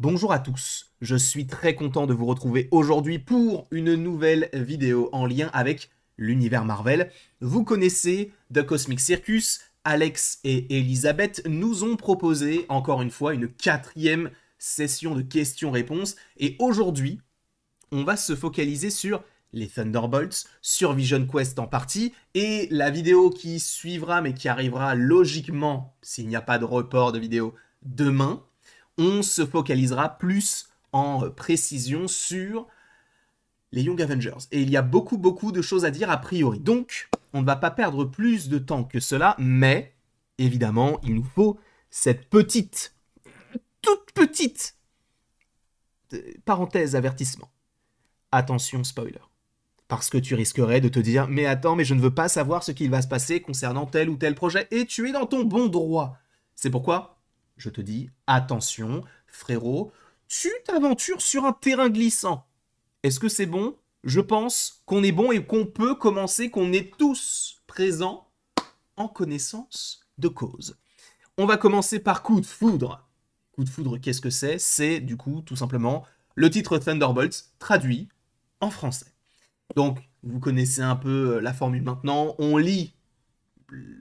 Bonjour à tous, je suis très content de vous retrouver aujourd'hui pour une nouvelle vidéo en lien avec l'univers Marvel. Vous connaissez The Cosmic Circus, Alex et Elisabeth nous ont proposé encore une fois une 4e session de questions-réponses et aujourd'hui on va se focaliser sur les Thunderbolts, sur Vision Quest en partie, et la vidéo qui suivra, mais qui arrivera logiquement, s'il n'y a pas de report de vidéo, demain, on se focalisera plus en précision sur les Young Avengers. Et il y a beaucoup de choses à dire a priori. Donc, on ne va pas perdre plus de temps que cela, mais, évidemment, il nous faut cette petite, toute petite, parenthèse avertissement. Attention spoiler. Parce que tu risquerais de te dire « Mais attends, mais je ne veux pas savoir ce qu'il va se passer concernant tel ou tel projet. » Et tu es dans ton bon droit. C'est pourquoi je te dis « Attention, frérot, tu t'aventures sur un terrain glissant. » Est-ce que c'est bon? Je pense qu'on est bon et qu'on peut commencer, qu'on est tous présents en connaissance de cause. On va commencer par coup de foudre. Coup de foudre, qu'est-ce que c'est? C'est du coup tout simplement le titre Thunderbolts traduit en français. Donc, vous connaissez un peu la formule maintenant. On lit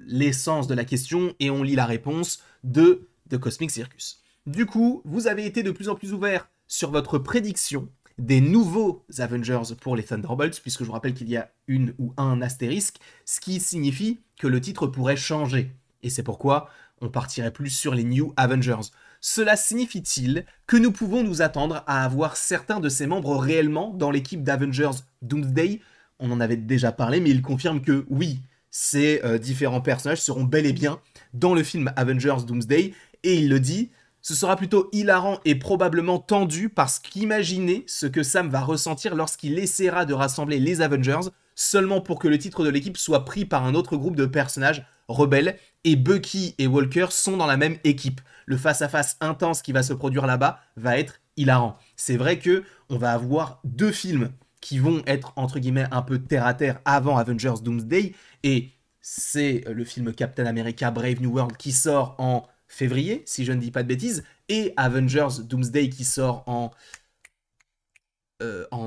l'essence de la question et on lit la réponse de The Cosmic Circus. Du coup, vous avez été de plus en plus ouvert sur votre prédiction des nouveaux Avengers pour les Thunderbolts, puisque je vous rappelle qu'il y a une ou un astérisque, ce qui signifie que le titre pourrait changer. Et c'est pourquoi on partirait plus sur les New Avengers. Cela signifie-t-il que nous pouvons nous attendre à avoir certains de ces membres réellement dans l'équipe d'Avengers Doomsday? On en avait déjà parlé, mais il confirme que oui, ces différents personnages seront bel et bien dans le film Avengers Doomsday, et il le dit, ce sera plutôt hilarant et probablement tendu parce qu'imaginez ce que Sam va ressentir lorsqu'il essaiera de rassembler les Avengers seulement pour que le titre de l'équipe soit pris par un autre groupe de personnages rebelles, et Bucky et Walker sont dans la même équipe. Le face-à-face intense qui va se produire là-bas va être hilarant. C'est vrai que on va avoir deux films qui vont être entre guillemets un peu terre-à-terre avant Avengers Doomsday, et c'est le film Captain America Brave New World qui sort en février, si je ne dis pas de bêtises, et Avengers Doomsday qui sort en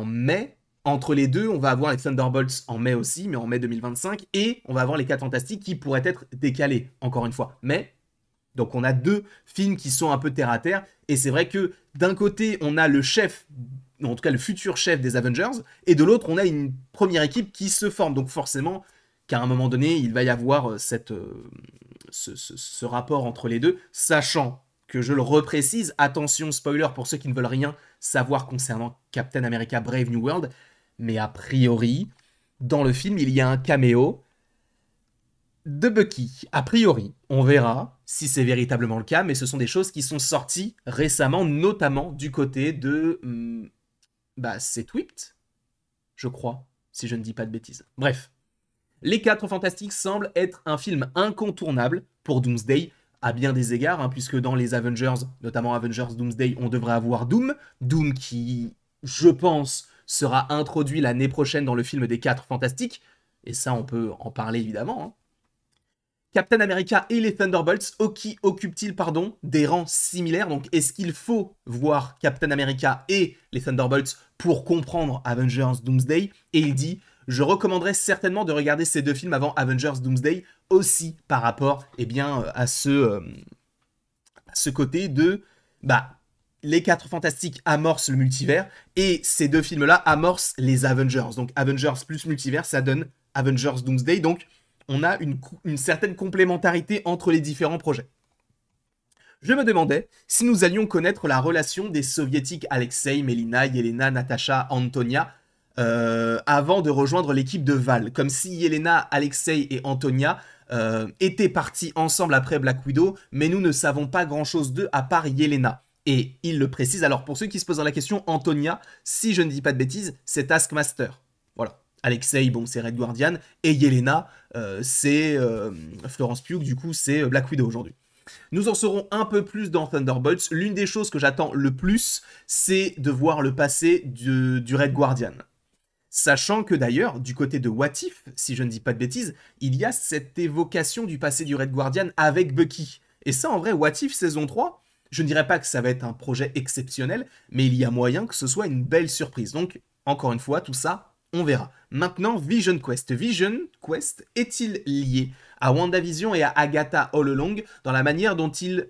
mai. Entre les deux, on va avoir les Thunderbolts en mai aussi, mais en mai 2025, et on va avoir les 4 Fantastiques qui pourraient être décalés, encore une fois. Mais, donc on a deux films qui sont un peu terre-à-terre, et c'est vrai que d'un côté, on a le chef, en tout cas le futur chef des Avengers, et de l'autre, on a une première équipe qui se forme. Donc forcément, qu'à un moment donné, il va y avoir ce rapport entre les deux, sachant que je le reprécise, attention spoiler pour ceux qui ne veulent rien savoir concernant Captain America Brave New World, mais a priori, dans le film, il y a un caméo de Bucky. A priori, on verra si c'est véritablement le cas, mais ce sont des choses qui sont sorties récemment, notamment du côté de... c'est Twipt, je crois, si je ne dis pas de bêtises. Bref. Les 4 Fantastiques semblent être un film incontournable pour Doomsday, à bien des égards, puisque dans les Avengers, notamment Avengers Doomsday, on devrait avoir Doom. Doom qui, je pense, sera introduit l'année prochaine dans le film des 4 Fantastiques, et ça on peut en parler évidemment. Captain America et les Thunderbolts, qui occupent-ils des rangs similaires? Donc est-ce qu'il faut voir Captain America et les Thunderbolts pour comprendre Avengers Doomsday? Et il dit... Je recommanderais certainement de regarder ces deux films avant Avengers Doomsday, aussi par rapport à ce côté de... les 4 Fantastiques amorcent le multivers, et ces deux films-là amorcent les Avengers. Donc Avengers plus multivers, ça donne Avengers Doomsday, donc on a une certaine complémentarité entre les différents projets. Je me demandais si nous allions connaître la relation des soviétiques Alexei, Melina, Yelena, Natasha, Antonia, avant de rejoindre l'équipe de Val, comme si Yelena, Alexei et Antonia étaient partis ensemble après Black Widow, mais nous ne savons pas grand-chose d'eux à part Yelena. Et il le précise, alors pour ceux qui se posent la question, Antonia, si je ne dis pas de bêtises, c'est Taskmaster. Voilà. Alexei, bon, c'est Red Guardian, et Yelena, c'est Florence Pugh, du coup, c'est Black Widow aujourd'hui. Nous en saurons un peu plus dans Thunderbolts. L'une des choses que j'attends le plus, c'est de voir le passé du Red Guardian. Sachant que d'ailleurs, du côté de What If, si je ne dis pas de bêtises, il y a cette évocation du passé du Red Guardian avec Bucky. Et ça, en vrai, What If saison 3, Je ne dirais pas que ça va être un projet exceptionnel, mais il y a moyen que ce soit une belle surprise. Donc, encore une fois, tout ça, on verra. Maintenant, Vision Quest. Vision Quest est-il lié à WandaVision et à Agatha All Along dans la manière dont il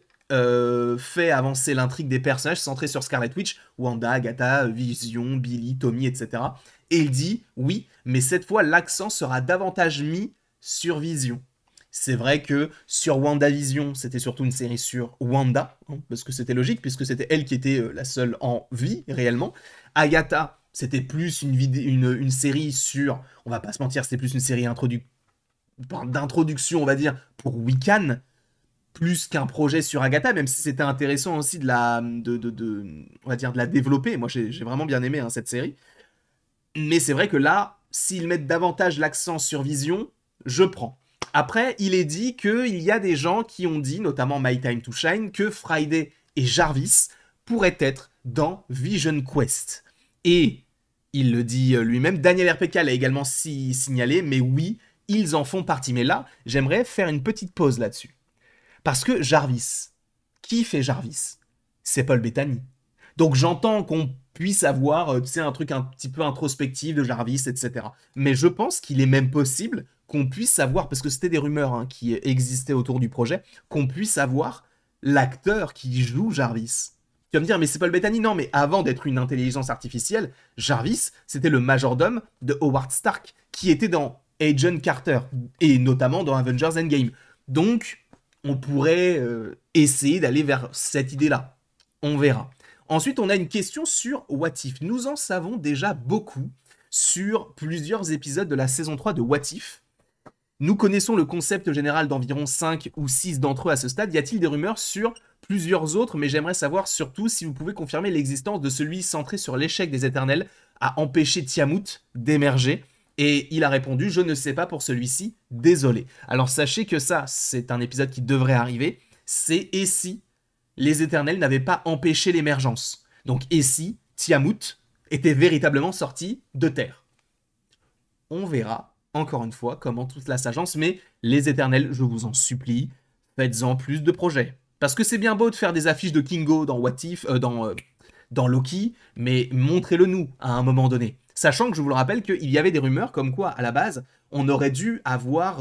fait avancer l'intrigue des personnages centrés sur Scarlet Witch, Wanda, Agatha, Vision, Billy, Tommy, etc. Et il dit oui, mais cette fois l'accent sera davantage mis sur Vision. C'est vrai que sur WandaVision, c'était surtout une série sur Wanda, hein, parce que c'était logique, puisque c'était elle qui était la seule en vie, réellement. Agatha, c'était plus une série sur, on va pas se mentir, c'était plus une série d'introduction, on va dire, pour Wiccan, plus qu'un projet sur Agatha, même si c'était intéressant aussi on va dire, de la développer. Moi, j'ai vraiment bien aimé hein, cette série. Mais c'est vrai que là, s'ils mettent davantage l'accent sur Vision, je prends. Après, il est dit qu'il y a des gens qui ont dit, notamment My Time to Shine, que Friday et Jarvis pourraient être dans Vision Quest. Et il le dit lui-même, Daniel RPK l'a également signalé, mais oui, ils en font partie. Mais là, j'aimerais faire une petite pause là-dessus. Parce que Jarvis, qui fait Jarvis? C'est Paul Bettany. Donc j'entends qu'on puisse avoir, tu sais, un truc un petit peu introspectif de Jarvis, etc. Mais je pense qu'il est même possible qu'on puisse savoir, parce que c'était des rumeurs hein, qui existaient autour du projet, qu'on puisse savoir l'acteur qui joue Jarvis. Tu vas me dire, mais c'est Paul Bettany? Non, mais avant d'être une intelligence artificielle, Jarvis, c'était le majordome de Howard Stark, qui était dans Agent Carter, et notamment dans Avengers Endgame. Donc, on pourrait essayer d'aller vers cette idée-là. On verra. Ensuite, on a une question sur What If. Nous en savons déjà beaucoup sur plusieurs épisodes de la saison 3 de What If. Nous connaissons le concept général d'environ 5 ou 6 d'entre eux à ce stade. Y a-t-il des rumeurs sur plusieurs autres? Mais j'aimerais savoir surtout si vous pouvez confirmer l'existence de celui centré sur l'échec des Éternels à empêcher Tiamut d'émerger. Et il a répondu, je ne sais pas pour celui-ci, désolé. Alors sachez que ça, c'est un épisode qui devrait arriver. C'est et si les Éternels n'avaient pas empêché l'émergence. Donc et si Tiamut était véritablement sorti de Terre. On verra, encore une fois, comment toute la s'agence, mais les Éternels, je vous en supplie, faites-en plus de projets. Parce que c'est bien beau de faire des affiches de Kingo dans What If, dans Loki, mais montrez-le nous à un moment donné. Sachant que je vous le rappelle qu'il y avait des rumeurs comme quoi, à la base, on aurait dû avoir,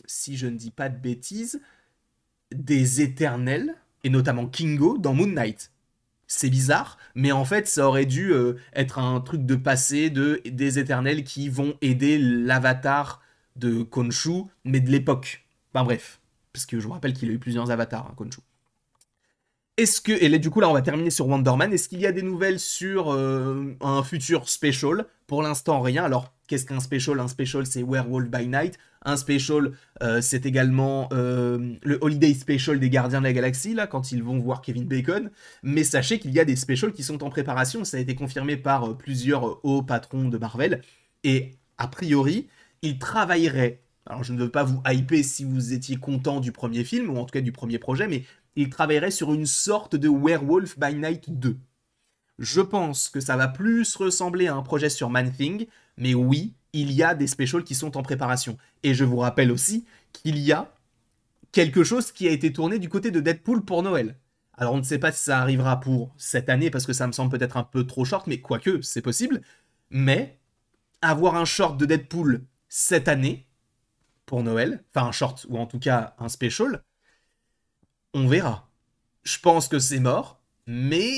si je ne dis pas de bêtises, des Éternels, et notamment Kingo, dans Moon Knight. C'est bizarre, mais en fait, ça aurait dû être un truc de passé des Éternels qui vont aider l'avatar de Khonshu, mais de l'époque. Enfin bref, parce que je vous rappelle qu'il a eu plusieurs avatars, hein, Khonshu. Est-ce que, et là, du coup là on va terminer sur Wonder Man, est-ce qu'il y a des nouvelles sur un futur special? Pour l'instant rien, alors qu'est-ce qu'un special? Un special c'est Werewolf by Night, un special c'est également le Holiday Special des Gardiens de la Galaxie, là quand ils vont voir Kevin Bacon, mais sachez qu'il y a des specials qui sont en préparation, ça a été confirmé par plusieurs hauts patrons de Marvel, et a priori ils travailleraient, alors je ne veux pas vous hyper si vous étiez content du premier film, ou en tout cas du premier projet, mais il travaillerait sur une sorte de Werewolf by Night 2. Je pense que ça va plus ressembler à un projet sur Man-Thing, mais oui, il y a des specials qui sont en préparation. Et je vous rappelle aussi qu'il y a quelque chose qui a été tourné du côté de Deadpool pour Noël. Alors on ne sait pas si ça arrivera pour cette année, parce que ça me semble peut-être un peu trop short, mais quoique, c'est possible. Mais avoir un short de Deadpool cette année, pour Noël, enfin un short, ou en tout cas un special, on verra. Je pense que c'est mort, mais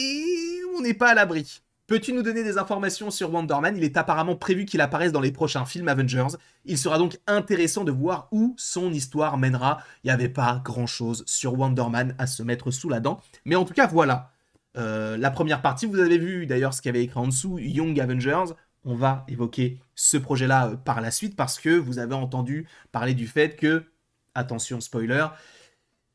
on n'est pas à l'abri. Peux-tu nous donner des informations sur Wonder Man? Il est apparemment prévu qu'il apparaisse dans les prochains films Avengers. Il sera donc intéressant de voir où son histoire mènera. Il n'y avait pas grand-chose sur Wonder Man à se mettre sous la dent. Mais en tout cas, voilà. La première partie, vous avez vu d'ailleurs ce qu'il y avait écrit en dessous, Young Avengers. On va évoquer ce projet-là par la suite parce que vous avez entendu parler du fait que, attention spoiler,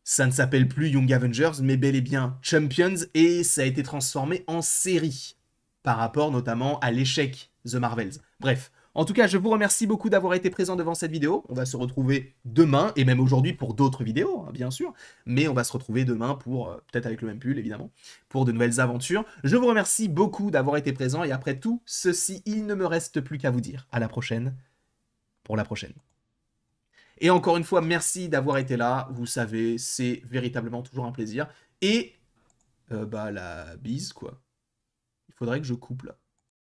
ça ne s'appelle plus Young Avengers, mais bel et bien Champions, et ça a été transformé en série, par rapport notamment à l'échec The Marvels. Bref, en tout cas, je vous remercie beaucoup d'avoir été présent devant cette vidéo. On va se retrouver demain, et même aujourd'hui pour d'autres vidéos, hein, bien sûr, mais on va se retrouver demain pour, peut-être avec le même pull, évidemment, pour de nouvelles aventures. Je vous remercie beaucoup d'avoir été présent, et après tout ceci, il ne me reste plus qu'à vous dire à la prochaine, pour la prochaine. Et encore une fois, merci d'avoir été là. Vous savez, c'est véritablement toujours un plaisir. Et bah la bise, quoi. Il faudrait que je coupe là.